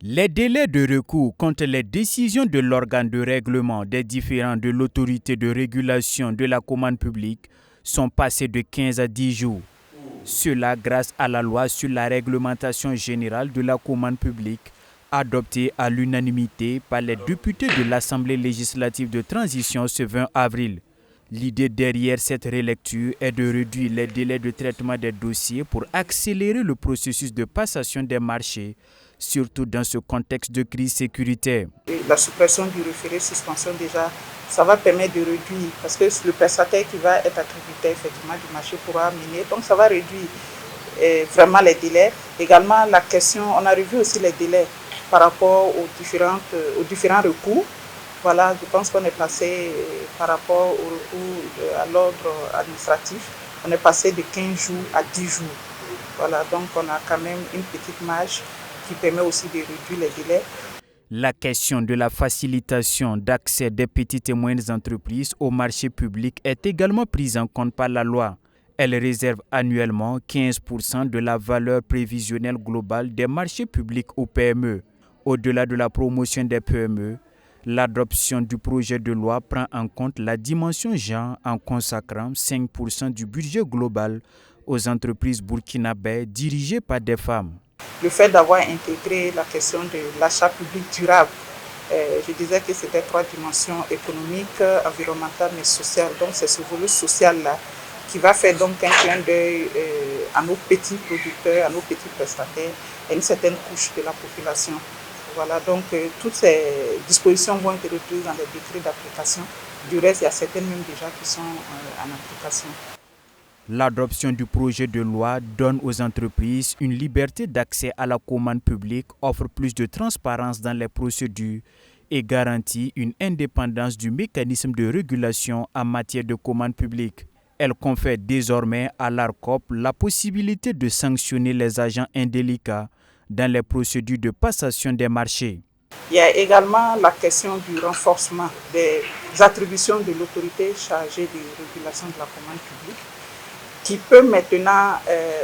Les délais de recours contre les décisions de l'organe de règlement des différends de l'autorité de régulation de la commande publique sont passés de 15 à 10 jours. Cela grâce à la loi sur la réglementation générale de la commande publique, adoptée à l'unanimité par les députés de l'Assemblée législative de transition ce 20 avril. L'idée derrière cette relecture est de réduire les délais de traitement des dossiers pour accélérer le processus de passation des marchés, surtout dans ce contexte de crise sécuritaire. La suppression du référé suspension déjà, ça va permettre de réduire, parce que le prestataire qui va être attributaire effectivement du marché pourra mener, donc ça va réduire vraiment les délais. Également la question, on a revu aussi les délais par rapport aux différents recours. Voilà, je pense qu'on est passé par rapport au recours à l'ordre administratif, on est passé de 15 jours à 10 jours. Voilà, donc on a quand même une petite marge qui permet aussi de réduire les délais. La question de la facilitation d'accès des petites et moyennes entreprises au marché public est également prise en compte par la loi. Elle réserve annuellement 15% de la valeur prévisionnelle globale des marchés publics aux PME. Au-delà de la promotion des PME, l'adoption du projet de loi prend en compte la dimension genre en consacrant 5% du budget global aux entreprises burkinabées dirigées par des femmes. Le fait d'avoir intégré la question de l'achat public durable, je disais que c'était 3 dimensions économiques, environnementales mais sociales. Donc c'est ce volet social-là qui va faire donc un clin d'œil à nos petits producteurs, à nos petits prestataires et une certaine couche de la population. Voilà, donc toutes ces dispositions vont être reprises dans les décrets d'application. Du reste, il y a certaines même déjà qui sont en application. L'adoption du projet de loi donne aux entreprises une liberté d'accès à la commande publique, offre plus de transparence dans les procédures et garantit une indépendance du mécanisme de régulation en matière de commande publique. Elle confère désormais à l'ARCOP la possibilité de sanctionner les agents indélicats dans les procédures de passation des marchés. Il y a également la question du renforcement des attributions de l'autorité chargée de régulation de la commande publique, qui peut maintenant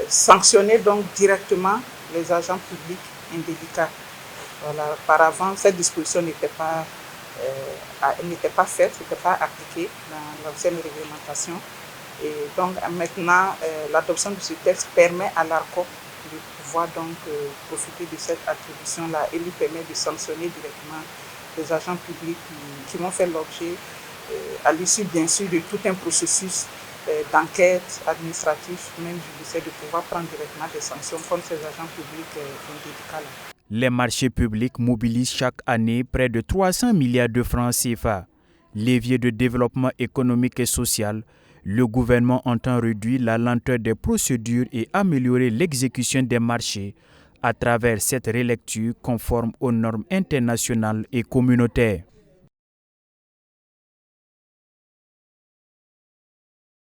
sanctionner donc directement les agents publics indélicats. Voilà. Par avant, cette disposition n'était pas faite, n'était pas appliquée dans l'ancienne réglementation. Et donc maintenant, l'adoption de ce texte permet à l'ARCOP de pouvoir donc profiter de cette attribution-là et lui permet de sanctionner directement les agents publics qui vont faire l'objet, à l'issue bien sûr de tout un processus d'enquête administrative, même judiciaire, de pouvoir prendre directement des sanctions contre ces agents publics indélicats. Les marchés publics mobilisent chaque année près de 300 milliards de francs CFA. Levier de développement économique et social, le gouvernement entend réduire la lenteur des procédures et améliorer l'exécution des marchés à travers cette relecture conforme aux normes internationales et communautaires.